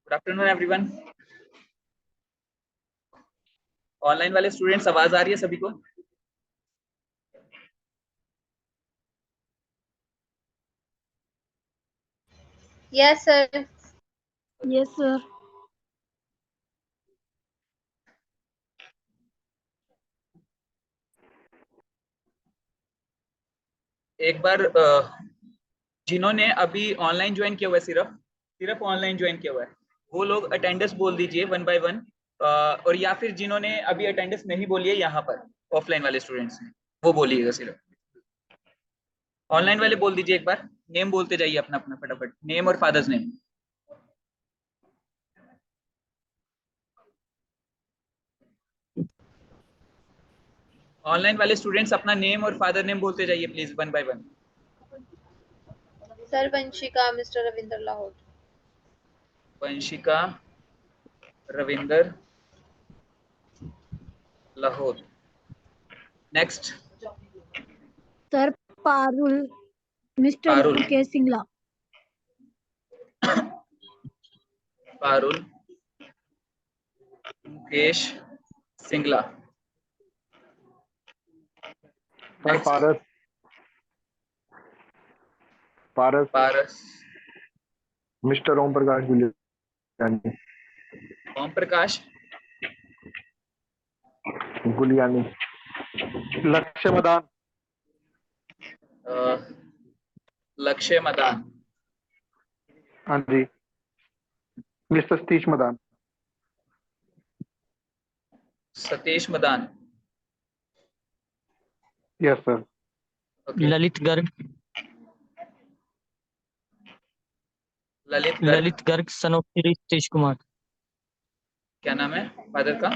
Good afternoon everyone. Online वाले students, आवाज आ रही है सभी को? Yes sir. Yes sir. एक बार जिन्होंने अभी ऑनलाइन ज्वाइन किया हुआ है, सिर्फ ऑनलाइन ज्वाइन किया हुआ है, वो लोग अटेंडेंस बोल दीजिए 1 बाय 1। और या फिर जिन्होंने अभी अटेंडेंस नहीं बोली है यहाँ पर, ऑफलाइन वाले स्टूडेंट्स ने, वो बोलिएगा सिर्फ। ऑनलाइन वाले बोल दीजिए एक बार, नेम बोलते जाइए अपना अपना फटाफट, नेम और फादर्स नेम। ऑनलाइन वाले स्टूडेंट्स अपना नेम और फादर नेम बोलते जाइए please, 1 by 1। Sir Vanshika mister Ravindra Lahore. Vanshika Ravinder Lahore. Next. Sir Parul mister Parul. Mukesh Singla. Parul Mukesh Singla. Sir Paras Paras Paras mister Om Prakash Guliani. Om Prakash Guliani. Lakshya Madan. Lakshya Madan. हाँ जी। Mister Satish Madan. Satish Madan. Yes sir. Lalit Garg. Lalit Garg son of Shri Satish Kumar. क्या नाम है फादर का?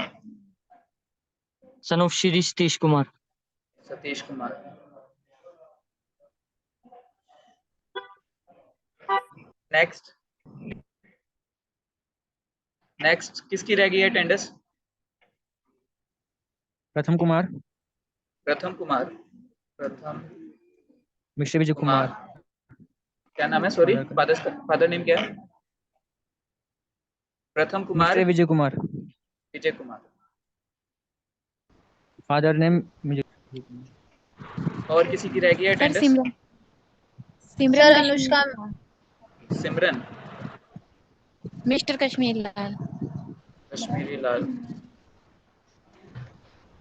सन of Shri Satish Kumar. Satish Kumar. Next. Next किसकी रह गई है अटेंडेंस? प्रथम कुमार। प्रथम कुमार। प्रथम मिस्टर विजय कुमार। क्या नाम है? सॉरी, फादर नेम क्या है? Pratham Kumar. Mister Vijay Kumar. Vijay Kumar. Father name Vijay. और किसी की रह गई है sir attendance? Simran Simran sir Kashmir Anushka. Lal. Simran. Mister Kashmir Lal. Kashmiri Lal.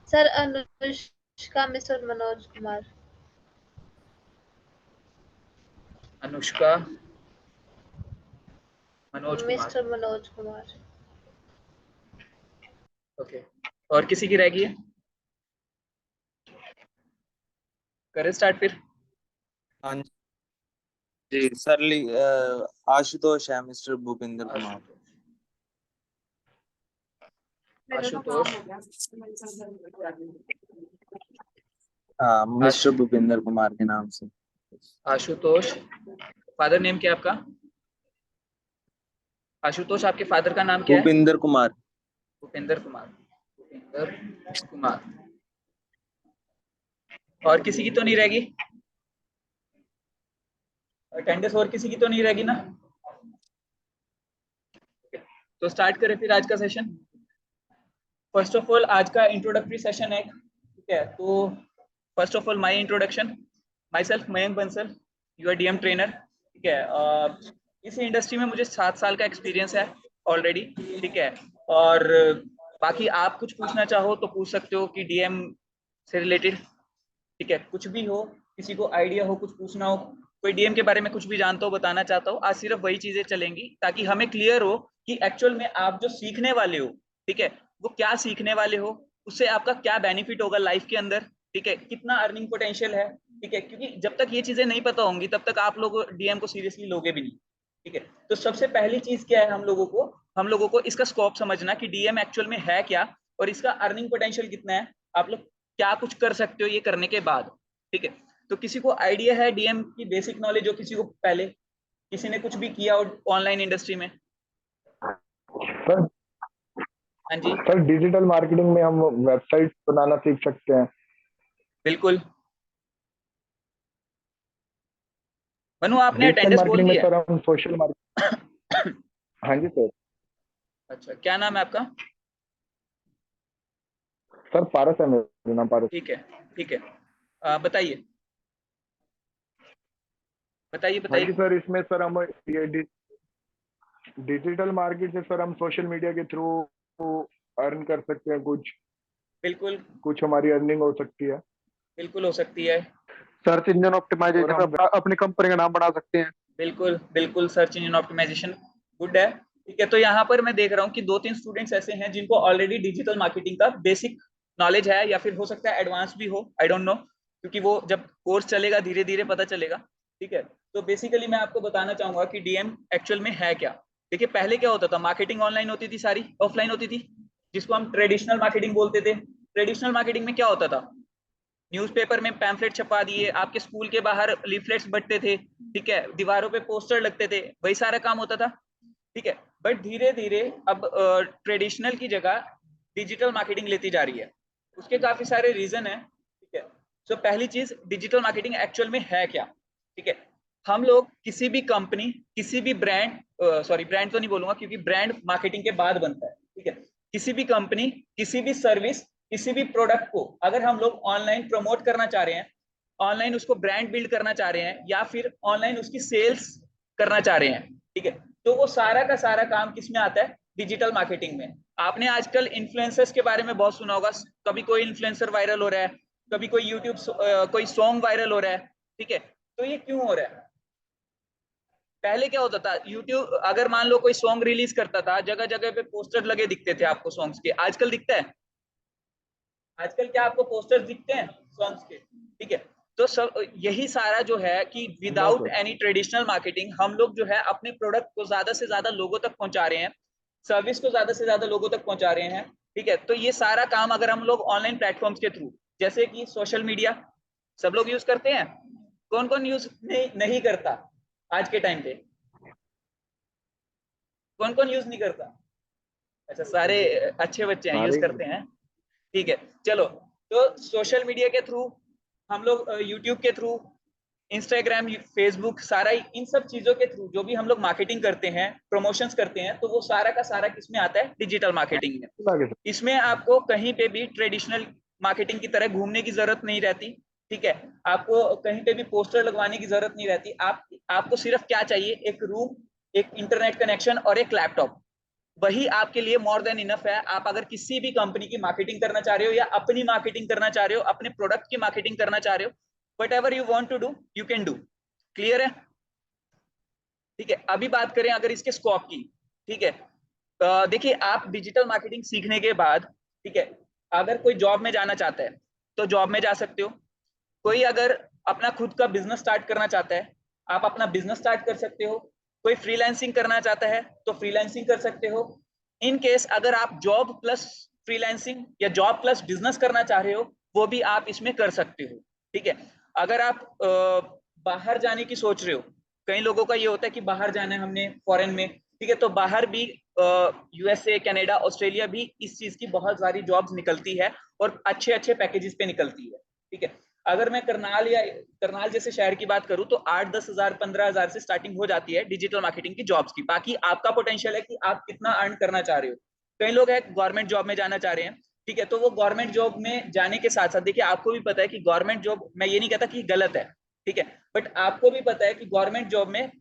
Sir Anushka mister Manoj Kumar. Anushka Manoj Kumar. Mister Manoj Kumar. Okay. और किसी की रह गई है? करें स्टार्ट फिर। हाँ जी सर। आशुतोष है मिस्टर भूपेंद्र कुमार। आशुतोष। हाँ, मिस्टर भूपेंद्र कुमार के नाम से। आशुतोष। फादर नेम क्या है आपका? आशुतोष, आपके फादर का नाम क्या है? भूपेंद्र कुमार। भूपेंद्र कुमार। भूपेंद्र कुमार। और किसी की तो नहीं रहेगी अटेंडेंस? और किसी की तो नहीं रहेगी ना? तो स्टार्ट करें फिर आज का सेशन। फर्स्ट ऑफ ऑल आज का इंट्रोडक्टरी सेशन है, ठीक है? तो first of all my introduction. Myself Mayank Bansal, your DM trainer, ठीक है? इस इंडस्ट्री में मुझे 7 साल का एक्सपीरियंस है ऑलरेडी, ठीक है? और बाकी आप कुछ पूछना चाहो तो पूछ सकते हो कि डीएम से रिलेटेड, ठीक है? कुछ भी हो, किसी को आइडिया हो, कुछ पूछना हो, कोई डीएम के बारे में कुछ भी जानता हो, बताना चाहता हो, आज सिर्फ वही चीजें चलेंगी ताकि हमें क्लियर हो कि एक्चुअल में आप जो सीखने वाले हो, ठीक है, वो क्या सीखने वाले हो, उससे आपका क्या बेनिफिट होगा लाइफ के अंदर, ठीक है, कितना अर्निंग पोटेंशियल है, ठीक है, क्योंकि जब तक ये चीजें नहीं पता होंगी तब तक आप लोग डीएम को सीरियसली लोगे भी नहीं, ठीक है। तो सबसे पहली चीज क्या है, हम लोगों को इसका स्कोप समझना कि डीएम एक्चुअल में है क्या और इसका अर्निंग पोटेंशियल कितना है, आप लोग क्या कुछ कर सकते हो ये करने के बाद, ठीक है। तो किसी को आइडिया है डीएम की बेसिक नॉलेज हो, किसी को पहले किसी ने कुछ भी किया हो ऑनलाइन इंडस्ट्री में? सर हाँ जी, सर डिजिटल मार्केटिंग में हम वेबसाइट बनाना सीख सकते हैं। बिल्कुल। मनु, आपने डिजिटल अटेंडेंस बोल मार्केटिंग में दी है? सर हम सोशल मार्केटिंग। हाँ जी सर। अच्छा, क्या नाम है आपका? सर पारस है, मेरा नाम पारस। ठीक है, ठीक है, बताइए बताइए हाँ जी बताइए। सर, इसमें सर हम ये डिजिटल मार्केट से सर हम सोशल मीडिया के थ्रू अर्न कर सकते हैं, बिल्कुल कुछ हमारी अर्निंग हो सकती है। बिल्कुल हो सकती है। सर्च इंजन ऑप्टिमाइजेशन में अपनी कंपनी का नाम बना सकते हैं। बिल्कुल बिल्कुल, सर्च इंजन ऑप्टिमाइजेशन गुड है, ठीक है। तो यहाँ पर मैं देख रहा हूँ कि 2-3 स्टूडेंट्स ऐसे हैं जिनको ऑलरेडी डिजिटल मार्केटिंग का बेसिक नॉलेज है, या फिर हो सकता है एडवांस भी हो, आई डोंट नो, क्योंकि वो जब कोर्स चलेगा धीरे धीरे पता चलेगा, ठीक है। तो बेसिकली मैं आपको बताना चाहूंगा कि डीएम एक्चुअल में है क्या। देखिए, पहले क्या होता था, मार्केटिंग ऑनलाइन होती थी, सारी ऑफलाइन होती थी, जिसको हम ट्रेडिशनल मार्केटिंग बोलते थे। ट्रेडिशनल मार्केटिंग में क्या होता था, न्यूज़पेपर में पैम्फलेट छपा दिए, आपके स्कूल के बाहर लीफलेट्स बंटते थे, ठीक है, दीवारों पे पोस्टर लगते थे, वही सारा काम होता था, ठीक है। बट धीरे धीरे अब ट्रेडिशनल की जगह डिजिटल मार्केटिंग लेती जा रही है। उसके काफी सारे रीजन है, ठीक है। सो पहली चीज, डिजिटल मार्केटिंग एक्चुअल में है क्या, ठीक है। हम लोग किसी भी कंपनी, किसी भी ब्रांड, सॉरी ब्रांड तो नहीं बोलूंगा क्योंकि ब्रांड मार्केटिंग के बाद बनता है, ठीक है। किसी भी कंपनी, किसी भी सर्विस, किसी भी प्रोडक्ट को अगर हम लोग ऑनलाइन प्रमोट करना चाह रहे हैं, ऑनलाइन उसको ब्रांड बिल्ड करना चाह रहे हैं, या फिर ऑनलाइन उसकी सेल्स करना चाह रहे हैं, ठीक है, तो वो सारा का सारा काम किस में आता है, डिजिटल मार्केटिंग में। आपने आजकल इन्फ्लुएंसर्स के बारे में बहुत सुना होगा, कभी कोई इन्फ्लुएंसर वायरल हो रहा है, कभी कोई यूट्यूब कोई सॉन्ग वायरल हो रहा है, ठीक है। तो ये क्यों हो रहा है? पहले क्या होता था, यूट्यूब अगर मान लो कोई सॉन्ग रिलीज करता था, जगह जगह पे पोस्टर लगे दिखते थे आपको सॉन्ग्स के, आजकल दिखता है? आजकल क्या आपको पोस्टर्स दिखते हैं सॉन्ग्स के, ठीक है। तो सब यही सारा जो है कि विदाउट एनी ट्रेडिशनल मार्केटिंग हम लोग जो है अपने प्रोडक्ट को ज्यादा से ज्यादा लोगों तक पहुंचा रहे हैं, सर्विस को ज्यादा से ज्यादा लोगों तक पहुंचा रहे हैं, ठीक है। तो ये सारा काम अगर हम लोग ऑनलाइन प्लेटफॉर्म्स के थ्रू, जैसे कि सोशल मीडिया सब लोग यूज करते हैं, कौन कौन यूज नहीं करता आज के टाइम पे? कौन कौन यूज नहीं करता? अच्छा, सारे अच्छे बच्चे हैं, यूज करते हैं, ठीक है। चलो, तो सोशल मीडिया के थ्रू हम लोग, यूट्यूब के थ्रू, इंस्टाग्राम, फेसबुक, सारा इन सब चीजों के थ्रू जो भी हम लोग मार्केटिंग करते हैं, प्रमोशंस करते हैं, तो वो सारा का सारा किसमें आता है, डिजिटल मार्केटिंग में। इसमें आपको कहीं पे भी ट्रेडिशनल मार्केटिंग की तरह घूमने की जरूरत नहीं रहती, ठीक है। आपको कहीं पे भी पोस्टर लगवाने की जरूरत नहीं रहती। आपको सिर्फ क्या चाहिए, एक रूम, एक इंटरनेट कनेक्शन और एक लैपटॉप, वही आपके लिए मोर देन इनफ है। आप अगर किसी भी कंपनी की मार्केटिंग करना चाह रहे हो, या अपनी मार्केटिंग करना चाह रहे हो, अपने प्रोडक्ट की मार्केटिंग करना चाह रहे हो, whatever you want to do you can do. Clear है? ठीक है, अभी बात करें अगर इसके स्कोप की, ठीक है। देखिए, आप डिजिटल मार्केटिंग सीखने के बाद, ठीक है, अगर कोई जॉब में जाना चाहता है तो जॉब में जा सकते हो। कोई अगर अपना खुद का बिजनेस स्टार्ट करना चाहता है, आप अपना बिजनेस स्टार्ट कर सकते हो। कोई फ्रीलांसिंग करना चाहता है तो फ्रीलांसिंग कर सकते हो। इन केस अगर आप जॉब प्लस फ्रीलांसिंग या जॉब प्लस बिजनेस करना चाह रहे हो, वो भी आप इसमें कर सकते हो, ठीक है। अगर आप बाहर जाने की सोच रहे हो, कई लोगों का ये होता है कि बाहर जाना है हमने फॉरेन में, ठीक है, तो बाहर भी यूएसए, कनाडा, ऑस्ट्रेलिया भी इस चीज की बहुत सारी जॉब्स निकलती है और अच्छे अच्छे पैकेजेस पे निकलती है, ठीक है। अगर मैं करनाल जैसे शहर की बात करूं तो 8-10 हजार 15 हजार से स्टार्टिंग हो जाती है डिजिटल मार्केटिंग की जॉब्स की। बाकी आपका पोटेंशियल है कि आप कितना अर्न करना चाह रहे हो। कई लोग हैं गवर्नमेंट जॉब में जाना चाह रहे हैं, ठीक है, तो वो गवर्नमेंट जॉब में जाने के साथ साथ, देखिए आपको भी पता है कि गवर्नमेंट जॉब, मैं ये नहीं कहता कि गलत है, ठीक है, बट आपको भी पता है कि गवर्नमेंट जॉब में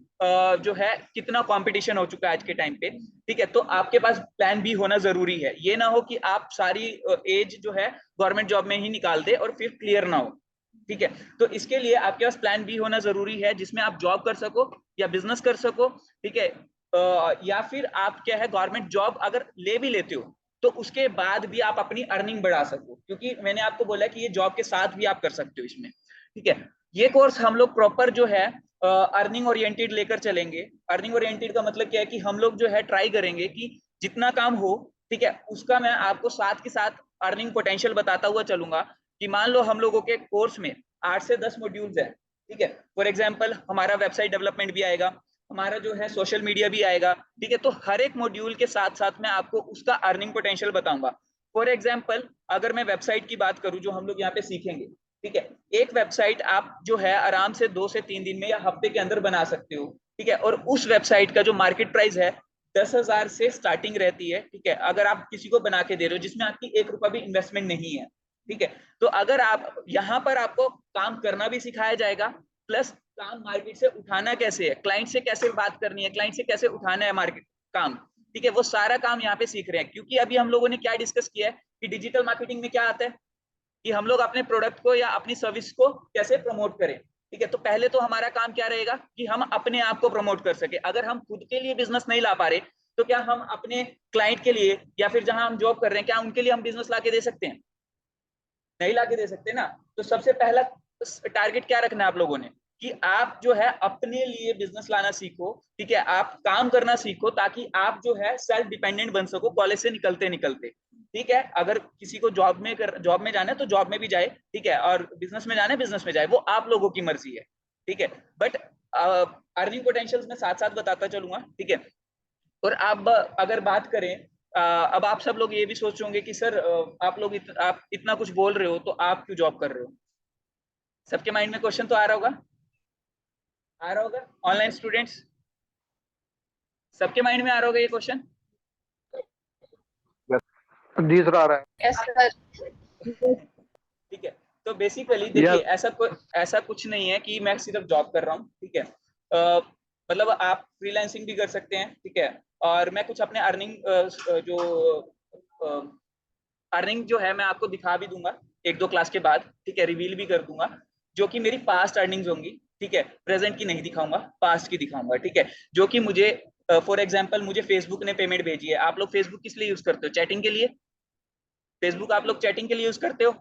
जो है कितना कंपटीशन हो चुका है आज के टाइम पे, ठीक है। तो आपके पास प्लान बी होना जरूरी है। ये ना हो कि आप सारी एज जो है गवर्नमेंट जॉब में ही निकाल दे और फिर क्लियर ना हो, ठीक है। तो इसके लिए आपके पास प्लान बी होना जरूरी है, जिसमें आप जॉब कर सको या बिजनेस कर सको, ठीक है। या फिर आप क्या है गवर्नमेंट जॉब अगर ले भी लेते हो तो उसके बाद भी आप अपनी अर्निंग बढ़ा सको, क्योंकि मैंने आपको बोला कि ये जॉब के साथ भी आप कर सकते हो इसमें, ठीक है। ये कोर्स हम लोग प्रॉपर जो है अर्निंग ओरिएंटेड लेकर चलेंगे। अर्निंग ओरिएंटेड का मतलब क्या है कि हम लोग जो है ट्राई करेंगे कि जितना काम हो, ठीक है, उसका मैं आपको साथ के साथ अर्निंग पोटेंशियल बताता हुआ चलूंगा। कि मान लो हम लोगों के कोर्स में 8 से 10 मॉड्यूल्स है, ठीक है। फॉर एग्जांपल हमारा वेबसाइट डेवलपमेंट भी आएगा, हमारा जो है सोशल मीडिया भी आएगा, ठीक है। तो हर एक मॉड्यूल के साथ साथ मैं आपको उसका अर्निंग पोटेंशियल बताऊंगा। फॉर एग्जांपल अगर मैं वेबसाइट की बात करूं जो हम लोग यहाँ पे सीखेंगे, ठीक है, एक वेबसाइट आप जो है आराम से 2 से 3 दिन में या हफ्ते के अंदर बना सकते हो, ठीक है। और उस वेबसाइट का जो मार्केट प्राइस है 10,000 से स्टार्टिंग रहती है, ठीक है, अगर आप किसी को बना के दे रहे हो जिसमें आपकी 1 रुपया भी इन्वेस्टमेंट नहीं है, ठीक है। तो अगर आप यहाँ पर आपको काम करना भी सिखाया जाएगा, प्लस काम मार्केट से उठाना कैसे है, क्लाइंट से कैसे बात करनी है, क्लाइंट से कैसे उठाना है मार्केट काम, ठीक है, वो सारा काम यहाँ पे सीख रहे हैं। क्योंकि अभी हम लोगों ने क्या डिस्कस किया है कि डिजिटल मार्केटिंग में क्या आता है कि हम लोग अपने प्रोडक्ट को या अपनी सर्विस को कैसे प्रमोट करें, ठीक है। तो पहले तो हमारा काम क्या रहेगा कि हम अपने आप को प्रमोट कर सके। अगर हम खुद के लिए बिजनेस नहीं ला पा रहे तो क्या हम अपने क्लाइंट के लिए या फिर जहां हम जॉब कर रहे हैं क्या उनके लिए हम बिजनेस ला के दे सकते हैं? नहीं ला के दे सकते ना। तो सबसे पहला टारगेट क्या रखना है आप लोगों ने कि आप जो है अपने लिए बिजनेस लाना सीखो, ठीक है, आप काम करना सीखो ताकि आप जो है सेल्फ डिपेंडेंट बन सको कॉलेज से निकलते निकलते, ठीक है। अगर किसी को जॉब में जाना है तो जॉब में भी जाए, ठीक है, और बिजनेस में जाना है बिजनेस में जाए, वो आप लोगों की मर्जी है, ठीक है। बट अर्निंग पोटेंशियल्स में साथ साथ बताता चलूंगा, ठीक है। और अब अगर बात करें अब आप सब लोग ये भी सोच होंगे कि सर आप लोग आप इतना कुछ बोल रहे हो तो आप क्यों जॉब कर रहे हो? सबके माइंड में क्वेश्चन तो आ रहा होगा ऑनलाइन स्टूडेंट्स, सबके माइंड में आ रहा होगा ये क्वेश्चन। जी सर आ रहा है। Yes sir. ठीक है। तो बेसिकली देखिए ऐसा कुछ नहीं है कि मैं सिर्फ जॉब कर रहा हूँ, ठीक है। मतलब आप फ्रीलांसिंग भी कर सकते हैं, ठीक है। और मैं कुछ अपने अर्निंग जो है मैं आपको दिखा भी दूंगा 1-2 क्लास के बाद, ठीक है, रिवील भी कर दूंगा जो कि मेरी पास्ट अर्निंग्स होंगी, ठीक है। प्रेजेंट की नहीं दिखाऊंगा, पास्ट की दिखाऊंगा, ठीक है। जो कि मुझे फॉर एग्जांपल मुझे फेसबुक ने पेमेंट भेजी है। आप लोग फेसबुक किस लिए यूज करते हो? चैटिंग के लिए। फेसबुक आप लोग चैटिंग के लिए यूज करते हो,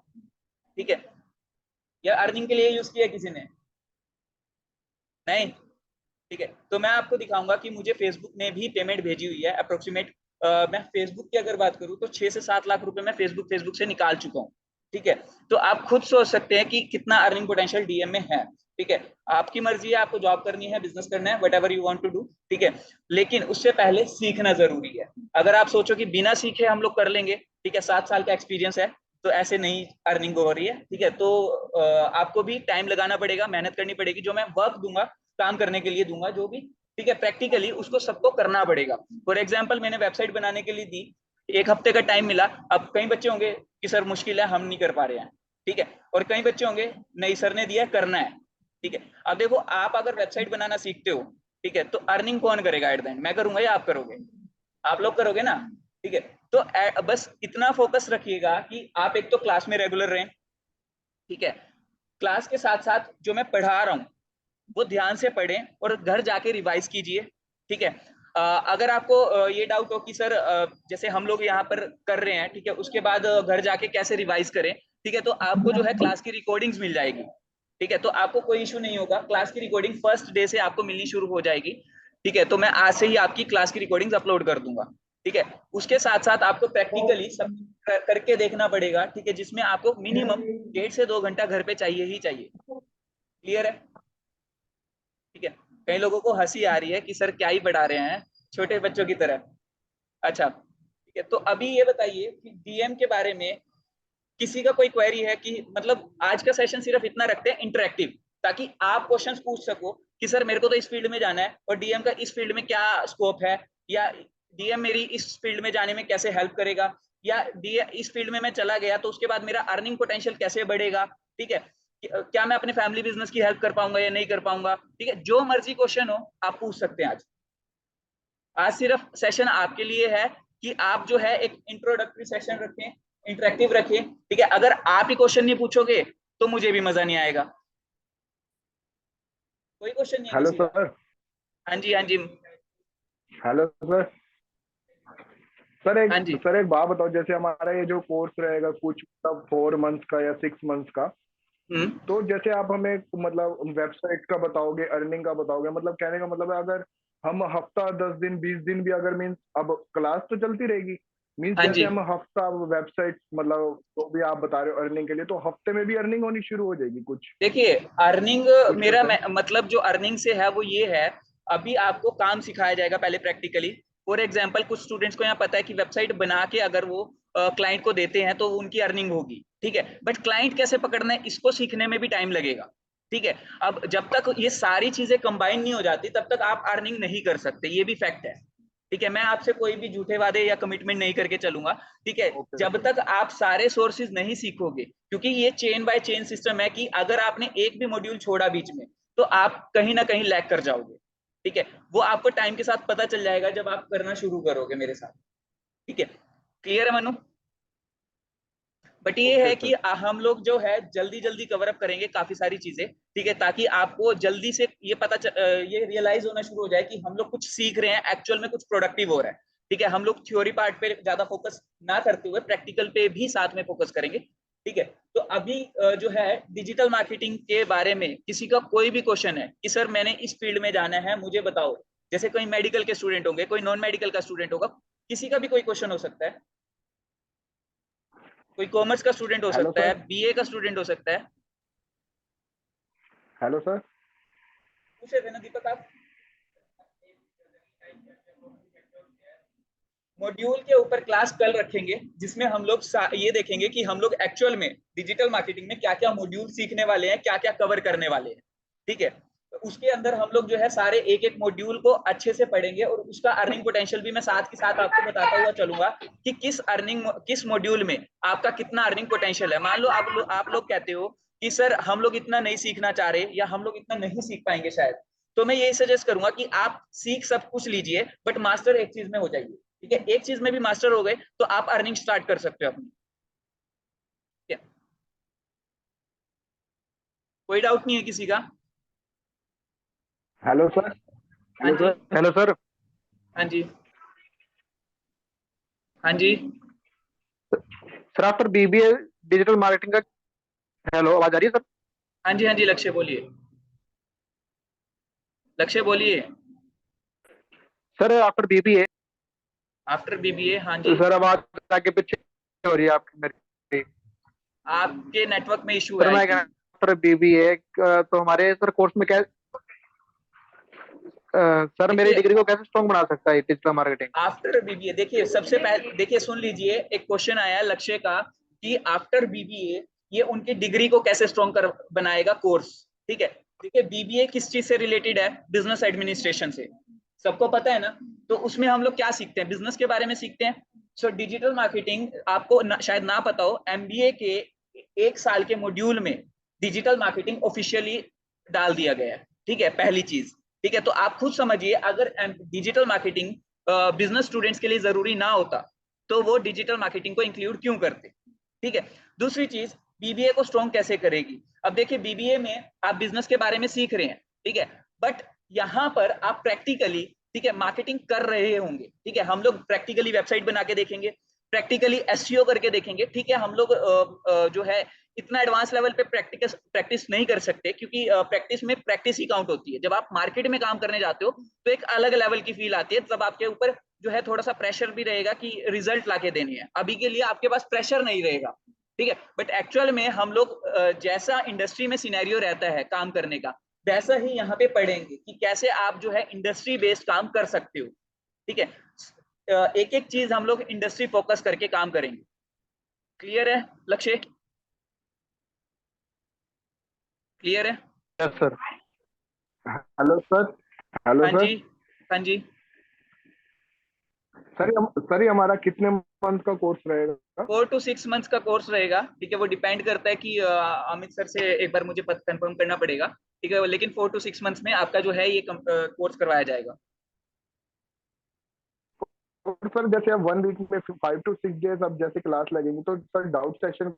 ठीक है, या अर्निंग के लिए यूज किया किसी ने? नहीं, ठीक है। तो मैं आपको दिखाऊंगा कि मुझे फेसबुक ने भी पेमेंट भेजी हुई है अप्रोक्सीमेट। मैं फेसबुक की अगर बात करूं तो 6 से 7 लाख रुपए मैं फेसबुक से निकाल चुका हूं, ठीक है। तो आप खुद सोच सकते हैं कि कितना अर्निंग पोटेंशियल डीएम में है, ठीक है। आपकी मर्जी है, आपको जॉब करनी है, बिजनेस करना है, whatever you want to do, ठीक है। लेकिन उससे पहले सीखना जरूरी है। अगर आप सोचो कि बिना सीखे हम लोग कर लेंगे, ठीक है, 7 साल का एक्सपीरियंस है, तो ऐसे नहीं अर्निंग हो रही है, ठीक है। तो आपको भी टाइम लगाना पड़ेगा, मेहनत करनी पड़ेगी। जो मैं वर्क दूंगा काम करने के लिए दूंगा जो भी, ठीक है, प्रैक्टिकली उसको सबको करना पड़ेगा। फॉर एग्जांपल मैंने वेबसाइट बनाने के लिए दी, 1 हफ्ते का टाइम मिला। अब कई बच्चे होंगे कि सर मुश्किल है, हम नहीं कर पा रहे हैं, ठीक है। और कई बच्चे होंगे नहीं सर ने दिया करना है, ठीक है। अब देखो आप अगर वेबसाइट बनाना सीखते हो, ठीक है, तो अर्निंग कौन करेगा एट द एंड? मैं करूंगा या आप करोगे? आप लोग करोगे ना, ठीक है। तो बस इतना फोकस रखिएगा कि आप एक तो क्लास में रेगुलर रहें, ठीक है। क्लास के साथ साथ जो मैं पढ़ा रहा हूँ वो ध्यान से पढ़ें और घर जाके रिवाइज कीजिए, ठीक है। अगर आपको ये डाउट हो कि सर जैसे हम लोग यहाँ पर कर रहे हैं, ठीक है, उसके बाद घर जाके कैसे रिवाइज करें, ठीक है, तो आपको जो है क्लास की रिकॉर्डिंग्स मिल जाएगी, ठीक है। तो आपको कोई इशू नहीं होगा, क्लास की रिकॉर्डिंग फर्स्ट डे से आपको मिलनी शुरू हो जाएगी, ठीक है। तो मैं आज से ही आपकी क्लास की रिकॉर्डिंग्स अपलोड कर दूंगा, ठीक है। उसके साथ साथ आपको प्रैक्टिकली सब करके देखना पड़ेगा, ठीक है, जिसमें आपको मिनिमम 1.5 से 2 घंटा घर पे चाहिए ही चाहिए। क्लियर है? ठीक है। कई लोगों को हंसी आ रही है कि सर क्या ही पढ़ा रहे हैं छोटे बच्चों की तरह। अच्छा, ठीक है। तो अभी ये बताइए कि डीएम के बारे में किसी का कोई क्वेरी है? कि मतलब आज का सेशन सिर्फ इतना रखते हैं इंटरेक्टिव, ताकि आप क्वेश्चंस पूछ सको कि सर मेरे को तो इस फील्ड में जाना है और डीएम का इस फील्ड में क्या स्कोप है, या डीएम मेरी इस फील्ड में जाने में कैसे हेल्प करेगा, या डीएम इस फील्ड में मैं चला गया तो उसके बाद मेरा अर्निंग पोटेंशियल कैसे बढ़ेगा, ठीक है। क्या मैं अपने फैमिली बिजनेस की हेल्प कर पाऊंगा या नहीं कर पाऊंगा, ठीक है। जो मर्जी क्वेश्चन हो आप पूछ सकते हैं। आज सिर्फ सेशन आपके लिए है कि आप जो है एक इंट्रोडक्टरी सेशन रखें, इंटरेक्टिव रखें, ठीक है। अगर आप ही क्वेश्चन नहीं पूछोगे तो मुझे भी मजा नहीं आएगा। कोई क्वेश्चन नहीं है हेलो किसी का? सर। हाँ जी, हाँ जी, हेलो सर। हाँ जी। सर एक बात बताओ, जैसे हमारा ये जो कोर्स रहेगा कुछ मतलब 4 मंथ्स का या 6 मंथ्स का, हम्म। तो जैसे आप हमें मतलब वेबसाइट का बताओगे, अर्निंग का बताओगे, मतलब कहने का मतलब है अगर हम हफ्ता 10 दिन 20 दिन भी अगर मीन्स अब क्लास तो चलती रहेगी, मीन्स हाँ जैसे जी, हम हफ्ता वेबसाइट मतलब जो भी आप बता रहे हो अर्निंग के लिए, तो हफ्ते में भी अर्निंग होनी शुरू हो जाएगी कुछ देखिए अर्निंग कुछ मेरा ऐसा? मतलब जो अर्निंग से है वो ये है, अभी आपको काम सिखाया जाएगा पहले प्रैक्टिकली। फॉर एग्जांपल कुछ स्टूडेंट्स को यहाँ पता है कि वेबसाइट बना के अगर वो क्लाइंट को देते हैं तो उनकी अर्निंग होगी, ठीक है, बट क्लाइंट कैसे पकड़ना है इसको सीखने में भी टाइम लगेगा, ठीक है। अब जब तक ये सारी चीजें कंबाइन नहीं हो जाती तब तक आप अर्निंग नहीं कर सकते, ये भी फैक्ट है, ठीक है। मैं आपसे कोई भी झूठे वादे या कमिटमेंट नहीं करके चलूंगा, ठीक है। ओके जब सर। तक आप सारे सोर्सेज नहीं सीखोगे, क्योंकि ये चेन बाय चेन सिस्टम है कि अगर आपने एक भी मॉड्यूल छोड़ा बीच में तो आप कहीं ना कहीं लैग कर जाओगे, ठीक है। वो आपको टाइम के साथ पता चल जाएगा जब आप करना शुरू करोगे मेरे साथ, ठीक है। क्लियर है मनु? बट ये ओके है सर। कि हम लोग जो है जल्दी जल्दी कवर अप करेंगे काफी सारी चीजें, ठीक है, ताकि आपको जल्दी से ये रियलाइज होना शुरू हो जाए कि हम लोग कुछ सीख रहे हैं, एक्चुअल में कुछ प्रोडक्टिव हो रहा है, ठीक है। हम लोग थ्योरी पार्ट पे ज्यादा फोकस ना करते हुए प्रैक्टिकल पे भी साथ में फोकस करेंगे, ठीक है। तो अभी जो है डिजिटल मार्केटिंग के बारे में किसी का कोई भी क्वेश्चन है कि सर मैंने इस फील्ड में जाना है मुझे बताओ, जैसे कोई मेडिकल के स्टूडेंट होंगे, कोई नॉन मेडिकल का स्टूडेंट होगा, किसी का भी कोई क्वेश्चन हो सकता है, कोई कॉमर्स का स्टूडेंट हो हेलो सकता है, सर। बीए का स्टूडेंट हो सकता है। Hello sir. पूछ रहे थे ना दीपक आप? मॉड्यूल के ऊपर क्लास कल रखेंगे जिसमें हम लोग ये देखेंगे कि हम लोग एक्चुअल में डिजिटल मार्केटिंग में क्या क्या मॉड्यूल सीखने वाले हैं, क्या क्या कवर करने वाले हैं, ठीक है। तो उसके अंदर हम लोग जो है सारे एक एक मॉड्यूल को अच्छे से पढ़ेंगे और उसका अर्निंग पोटेंशियल भी मैं साथ के साथ आपको बताता हुआ चलूंगा कि किस मॉड्यूल में आपका कितना अर्निंग पोटेंशियल है। मान लो आप लोग कहते हो कि सर हम लोग इतना नहीं सीखना चाह रहे या हम लोग इतना नहीं सीख पाएंगे शायद, तो मैं ये सजेस्ट करूंगा कि आप सीख सब कुछ लीजिए बट मास्टर एक चीज में हो जाइए, ठीक है। एक चीज में भी मास्टर हो गए तो आप अर्निंग स्टार्ट कर सकते हो अपनी, ठीक है। कोई डाउट नहीं है किसी का? Hello sir. हाँ हेलो जी, सर। Hello sir. हाँ जी, हाँ जी, sir after BBA digital marketing का, हेलो आवाज आ रही है सर? हाँ जी, हाँ जी, लक्ष्य बोलिए, लक्ष्य बोलिए। Sir after BBA, after BBA, हाँ जी। सर आवाज आगे पीछे हो रही है आपकी मेरी। आपके नेटवर्क में इशू है सर आई मैं थिंक। आफ्टर बीबीए तो हमारे सर कोर्स में क्या सर मेरी देखिए डिग्री को कैसे स्ट्रॉन्ग बना सकता है डिजिटल मार्केटिंग? आफ्टर बीबीए, देखिए सबसे पहले देखिए सुन लीजिए, एक क्वेश्चन आया है लक्ष्य का कि आफ्टर बीबीए ये उनकी डिग्री को कैसे स्ट्रॉन्ग कर बनाएगा कोर्स, ठीक है। देखिए बीबीए किस चीज से रिलेटेड है? बिजनेस एडमिनिस्ट्रेशन से, सबको पता है ना। तो उसमें हम लोग क्या सीखते हैं? बिजनेस के बारे में सीखते हैं। सो डिजिटल मार्केटिंग आपको शायद ना पता हो, एमबीए के 1 साल के मॉड्यूल में डिजिटल मार्केटिंग ऑफिशियली डाल दिया गया है, ठीक है, पहली चीज, ठीक है। तो आप खुद समझिए अगर डिजिटल मार्केटिंग बिजनेस स्टूडेंट्स के लिए जरूरी ना होता तो वो डिजिटल मार्केटिंग को इंक्लूड क्यों करते, ठीक है। दूसरी चीज, बीबीए को स्ट्रॉन्ग कैसे करेगी? अब देखिए बीबीए में आप बिजनेस के बारे में सीख रहे हैं, ठीक है, बट यहाँ पर आप प्रैक्टिकली, ठीक है, मार्केटिंग कर रहे होंगे, ठीक है। हम लोग प्रैक्टिकली वेबसाइट बना के देखेंगे, प्रैक्टिकली एसईओ करके देखेंगे, ठीक है। हम लोग जो है इतना एडवांस लेवल पे प्रैक्टिस नहीं कर सकते क्योंकि प्रैक्टिस में प्रैक्टिस ही काउंट होती है। जब आप मार्केट में काम करने जाते हो तो एक अलग लेवल की फील आती है, तब आपके ऊपर जो है थोड़ा सा प्रेशर भी रहेगा कि रिजल्ट लाके देनी है। अभी के लिए आपके पास प्रेशर नहीं रहेगा, ठीक है, बट एक्चुअल में हम लोग जैसा इंडस्ट्री में सिनेरियो रहता है काम करने का वैसा ही यहाँ पे पढ़ेंगे कि कैसे आप जो है इंडस्ट्री बेस्ड काम कर सकते हो, ठीक है। एक एक चीज हम लोग इंडस्ट्री फोकस करके काम करेंगे। क्लियर है लक्ष्य? क्लियर है? Yes sir. Hello sir. Hello हाँ सर। जी, हाँ जी। सर ये हमारा कितने मंथ का कोर्स रहेगा? 4 to 6 मंथ्स का कोर्स रहेगा, ठीक है। वो डिपेंड करता है कि अमित सर से एक बार मुझे कंफर्म करना पड़ेगा, ठीक है, लेकिन 4 to 6 मंथ्स में आपका जो है ये कोर्स करवाया जाएगा। और सर जैसे अब 1 वीक में 5 to 6 डेज अब जैसे क्लास लगेंगी, तो सर डाउट सेशन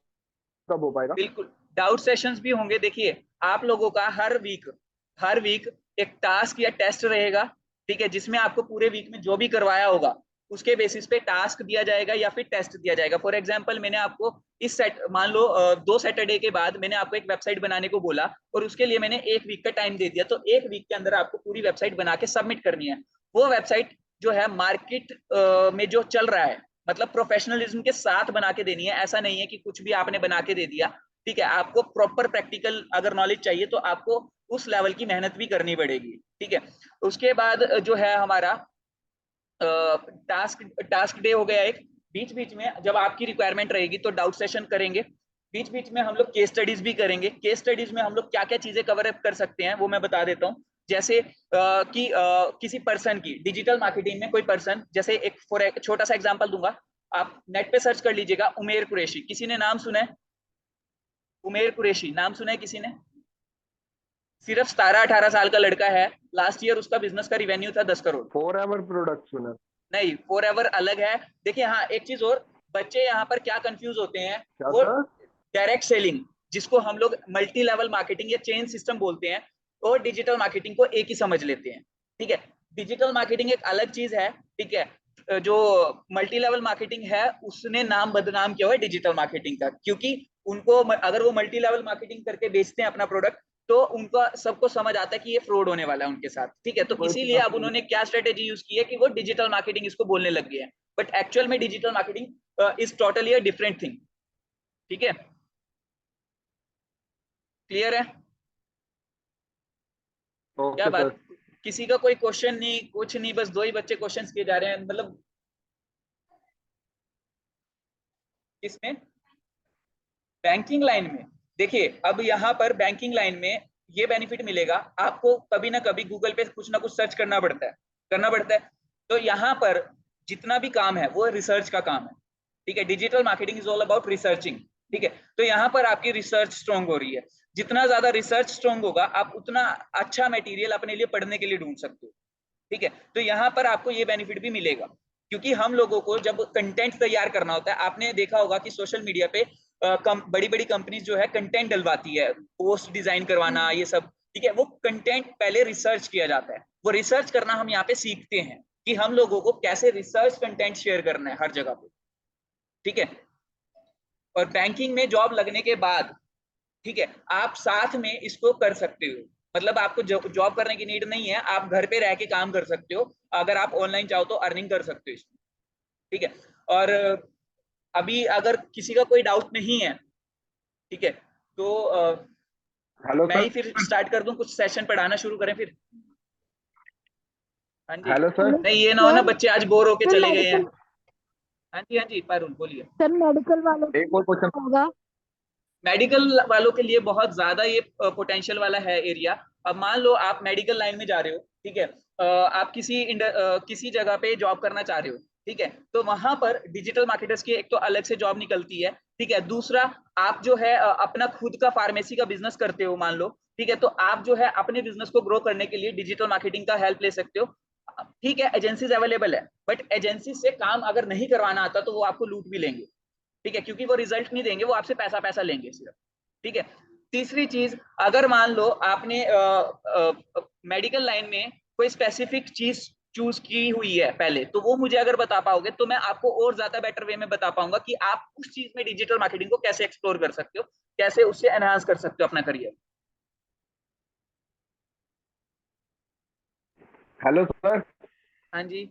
कब हो पाएगा? बिल्कुल, डाउट सेशंस भी होंगे। देखिए, आप लोगों का हर वीक एक टास्क या टेस्ट रहेगा, ठीक है, जिसमें आपको पूरे वीक में जो भी करवाया होगा उसके बेसिस पे टास्क दिया जाएगा या फिर टेस्ट दिया जाएगा। फॉर एग्जांपल, मैंने आपको मान लो 2 सैटरडे के बाद मैंने आपको एक वेबसाइट बनाने को बोला और उसके लिए मैंने 1 वीक का टाइम दे दिया, तो 1 वीक के अंदर आपको पूरी वेबसाइट बना के सबमिट करनी है। वो वेबसाइट जो है मार्केट में जो चल रहा है, मतलब प्रोफेशनलिज्म के साथ बना के देनी है। ऐसा नहीं है कि कुछ भी आपने बना के दे दिया, ठीक है। आपको प्रॉपर प्रैक्टिकल अगर नॉलेज चाहिए तो आपको उस लेवल की मेहनत भी करनी पड़ेगी, ठीक है। उसके बाद जो है हमारा टास्क डे हो गया एक। बीच बीच में जब आपकी रिक्वायरमेंट रहेगी तो डाउट सेशन करेंगे। बीच बीच में हम लोग केस स्टडीज भी करेंगे। केस स्टडीज में हम लोग क्या क्या चीजें कवर अप कर सकते हैं वो मैं बता देता हूँ। जैसे कि किसी पर्सन की डिजिटल मार्केटिंग में कोई पर्सन, जैसे एक छोटा सा एग्जांपल दूंगा। आप नेट पे सर्च कर लीजिएगा, उमेर कुरैशी। किसी ने नाम सुना है? उमेर कुरैशी नाम सुना है किसी ने? सिर्फ 17-18 साल का लड़का है। लास्ट ईयर उसका बिजनेस का रिवेन्यू था 10 करोड़। फॉरएवर प्रोडक्ट्स सुना? नहीं, फॉरएवर अलग है। देखिए, हाँ, एक चीज और, बच्चे यहाँ पर क्या कंफ्यूज होते हैं, क्या वो सर? डायरेक्ट सेलिंग, जिसको हम लोग मल्टी लेवल मार्केटिंग या चेन सिस्टम बोलते हैं, और डिजिटल मार्केटिंग को एक ही समझ लेते हैं, ठीक है। डिजिटल मार्केटिंग एक अलग चीज है, ठीक है। जो मल्टी लेवल मार्केटिंग है उसने नाम बदनाम किया हुआ है डिजिटल मार्केटिंग का, क्योंकि उनको अगर वो मल्टी लेवल मार्केटिंग करके बेचते हैं अपना प्रोडक्ट तो उनका सबको समझ आता है कि ये फ्रॉड होने वाला है उनके साथ, ठीक है। तो इसीलिए अब उन्होंने क्या स्ट्रेटेजी यूज की है कि वो डिजिटल मार्केटिंग इसको बोलने लग गए हैं, बट एक्चुअल में digital marketing is totally a different thing, ठीक है। क्लियर है? क्या ओके सर। बात, किसी का कोई क्वेश्चन नहीं, कुछ नहीं, बस 2 ही बच्चे क्वेश्चंस किए जा रहे हैं, मतलब किसमें? बैंकिंग लाइन में। देखिए, अब यहाँ पर बैंकिंग लाइन में ये बेनिफिट मिलेगा आपको, कभी ना कभी गूगल पे कुछ ना कुछ सर्च करना पड़ता है। तो यहाँ पर जितना भी काम है वो रिसर्च का काम है, ठीक है। Digital marketing is all about researching, ठीक है। तो यहाँ पर आपकी रिसर्च स्ट्रॉन्ग हो रही है। जितना ज्यादा रिसर्च स्ट्रॉन्ग होगा, आप उतना अच्छा मटेरियल अपने लिए पढ़ने के लिए ढूंढ सकते हो, ठीक है। तो यहाँ पर आपको ये बेनिफिट भी मिलेगा, क्योंकि हम लोगों को जब कंटेंट तैयार करना होता है, आपने देखा होगा कि सोशल मीडिया पे बड़ी बड़ी कंपनीज जो है कंटेंट डलवाती है, पोस्ट डिजाइन करवाना, ये सब, ठीक है। वो कंटेंट पहले रिसर्च किया जाता है, वो रिसर्च करना हम यहाँ पे सीखते हैं कि हम लोगों को कैसे रिसर्च कंटेंट शेयर करना है हर जगह पे, ठीक है। और बैंकिंग में जॉब लगने के बाद, ठीक है, आप साथ में इसको कर सकते हो, मतलब आपको जॉब करने की नीड नहीं है, आप घर पे रह के काम कर सकते हो। अगर आप ऑनलाइन चाहो तो अर्निंग कर सकते हो इसमें, ठीक है। और अभी अगर किसी का कोई डाउट नहीं है, ठीक है, तो हेलो मैं ही सर। फिर स्टार्ट कर दूं, कुछ सेशन पढ़ाना शुरू करें फिर। हाँ जी। Hello sir. नहीं, ये ना हो ना बच्चे आज बोर होके चले गए हैं। मेडिकल हाँ जी, हाँ जी, पारुल बोलिए। सर मेडिकल वालों के एक और लिए क्वेश्चन। क्या होगा? मेडिकल वालों के लिए बहुत ज्यादा ये पोटेंशियल वाला है एरिया। अब मान लो आप मेडिकल लाइन में जा रहे हो, ठीक है, आप किसी जगह पे जॉब करना चाह रहे हो, ठीक है, तो वहां पर डिजिटल मार्केटर्स की एक तो अलग से जॉब निकलती है, ठीक है। दूसरा, आप जो है अपना खुद का फार्मेसी का बिजनेस करते हो मान लो, ठीक है, तो आप जो है अपने बिजनेस को ग्रो करने के लिए डिजिटल मार्केटिंग का हेल्प ले सकते हो, ठीक है। एजेंसीज अवेलेबल है, बट एजेंसी से काम अगर नहीं करवाना आता तो वो आपको लूट भी लेंगे, ठीक है, क्योंकि वो रिजल्ट नहीं देंगे, वो आपसे पैसा पैसा लेंगे सिर्फ, ठीक है। तीसरी चीज, अगर मान लो आपने मेडिकल लाइन में कोई स्पेसिफिक चीज चूज की हुई है पहले, तो वो मुझे अगर बता पाओगे तो मैं आपको और ज्यादा बेटर वे में बता पाऊंगा कि आप उस चीज में डिजिटल मार्केटिंग को कैसे एक्सप्लोर कर सकते हो, कैसे उससे एनहांस कर सकते हो अपना करियर। Hello sir. हाँ जी।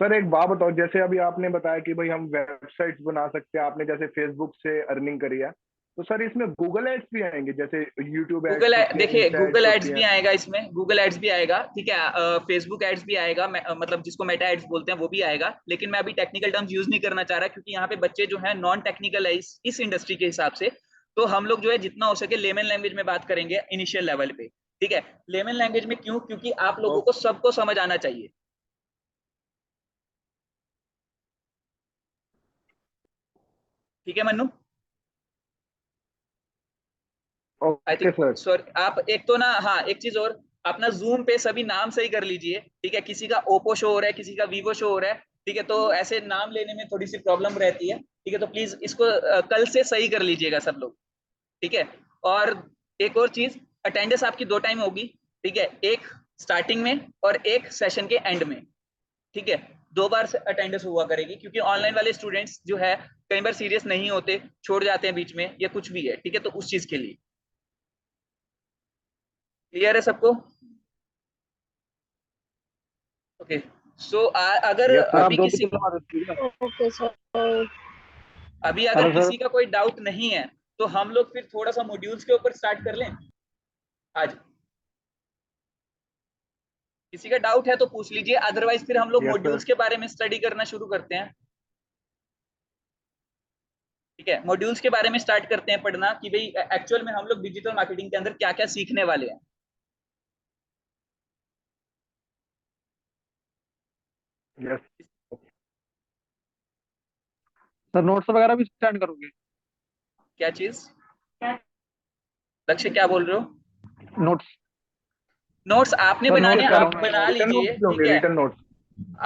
सर एक बात बताओ, जैसे अभी आपने बताया कि भाई हम वेबसाइट्स बना सकते हैं, आपने जैसे फेसबुक से अर्निंग करी है, तो सर इसमें गूगल एड्स भी आएंगे, जैसे यूट्यूब एड्स होती है, देखिए, इंस्टा गूगल एड्स एड्स होती भी है। आएगा, इसमें गूगल एड्स भी आएगा, ठीक है। फेसबुक एड्स भी आएगा, मतलब जिसको मेटा एड्स बोलते हैं वो भी आएगा, लेकिन मैं अभी टेक्निकल टर्म्स यूज नहीं करना चाह रहा, क्योंकि यहाँ पे बच्चे जो है नॉन टेक्निकल है इस इंडस्ट्री के हिसाब से। तो हम लोग जो है जितना हो सके लेमन लैंग्वेज में बात करेंगे इनिशियल लेवल पे, ठीक है। लेमन लैंग्वेज में क्यों? क्योंकि आप लोगों को सबको समझ आना चाहिए, ठीक है मन्नू। आई ओके थिंक, सर। सॉरी, आप एक तो ना, हाँ, एक चीज और, अपना जूम पे सभी नाम सही कर लीजिए, ठीक है। किसी का ओप्पो शो हो रहा है, किसी का वीवो शो हो रहा है, ठीक है, तो ऐसे नाम लेने में थोड़ी सी प्रॉब्लम रहती है, ठीक है, तो प्लीज इसको कल से सही कर लीजिएगा सब लोग, ठीक है। और एक और चीज, अटेंडेंस आपकी 2 टाइम होगी, ठीक है, एक स्टार्टिंग में और एक सेशन के एंड में, ठीक है, 2 बार से अटेंडेंस हुआ करेगी, क्योंकि ऑनलाइन वाले स्टूडेंट्स जो है कई बार सीरियस नहीं होते, छोड़ जाते हैं बीच में या कुछ भी है, ठीक है, तो उस चीज के लिए क्लियर है सबको? ओके, सो अगर अभी किसी ओके सर। अभी अगर किसी का कोई डाउट नहीं है तो हम लोग फिर थोड़ा सा मॉड्यूल्स के ऊपर स्टार्ट कर लें आज। किसी का डाउट है तो पूछ लीजिए, अदरवाइज फिर हम लोग मॉड्यूल्स के बारे में स्टडी करना शुरू करते हैं, ठीक है। मॉड्यूल्स के बारे में स्टार्ट करते हैं पढ़ना कि भाई एक्चुअल में हम लोग डिजिटल मार्केटिंग के अंदर क्या क्या सीखने वाले हैं। यस सर, नोट्स वगैरह भी सेंड करोगे? क्या चीज लक्ष्य, क्या बोल रहे हो? नोट्स आपने बनाने हैं, आप बना लीजिए, ठीक है, रिटन नोट्स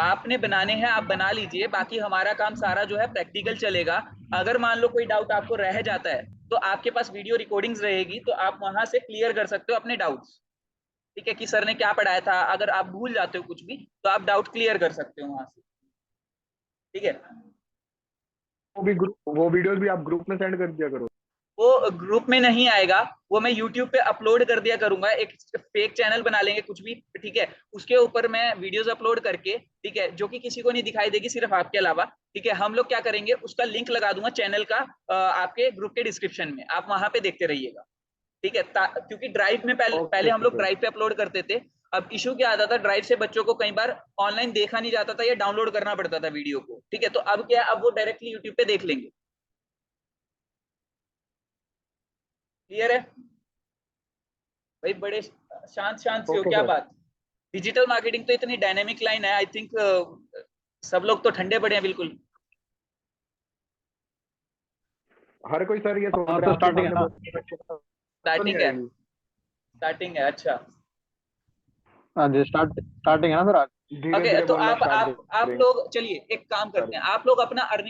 आपने बनाने हैं आप बना लीजिए, बाकी हमारा काम सारा जो है प्रैक्टिकल चलेगा। अगर मान लो कोई डाउट आपको रह जाता है तो आपके पास वीडियो रिकॉर्डिंग्स रहेगी, तो आप वहां से क्लियर कर सकते हो अपने डाउट्स, ठीक है, कि सर ने क्या पढ़ाया था। अगर आप भूल जाते हो कुछ भी तो आप डाउट क्लियर कर सकते हो वहां से, ठीक है। वो वीडियोस भी आप ग्रुप में सेंड कर दिया करो। वो ग्रुप में नहीं आएगा, वो मैं यूट्यूब पे अपलोड कर दिया करूंगा, एक फेक चैनल बना लेंगे कुछ भी, ठीक है, उसके ऊपर मैं वीडियोस अपलोड करके, ठीक है, जो कि किसी को नहीं दिखाई देगी सिर्फ आपके अलावा, ठीक है। हम लोग क्या करेंगे, उसका लिंक लगा दूंगा चैनल का आपके ग्रुप के डिस्क्रिप्शन में, आप वहां पे देखते रहिएगा, ठीक है। क्योंकि ड्राइव में पहले हम लोग ड्राइव पे अपलोड करते थे, अब इशू क्या आता था, ड्राइव से बच्चों को कई बार ऑनलाइन देखा नहीं जाता था या डाउनलोड करना पड़ता था वीडियो को, ठीक है, तो अब क्या, अब वो डायरेक्टली यूट्यूब पे देख लेंगे। क्लियर है भाई? बड़े शांत शांत से हो, क्या बात? डिजिटल मार्केटिंग तो इतनी डायनेमिक लाइन है, आई थिंक सब लोग तो ठंडे पड़े हैं बिल्कुल। हर कोई सर ये सोच रहा है स्टार्टिंग है ना? स्टार्टिंग है, अच्छा। हाँ जी, स्टार्टिंग है ना सर आज? ओके, तो आप लोग चलिए एक काम करते हैं, आप लोग अपना अर्निंग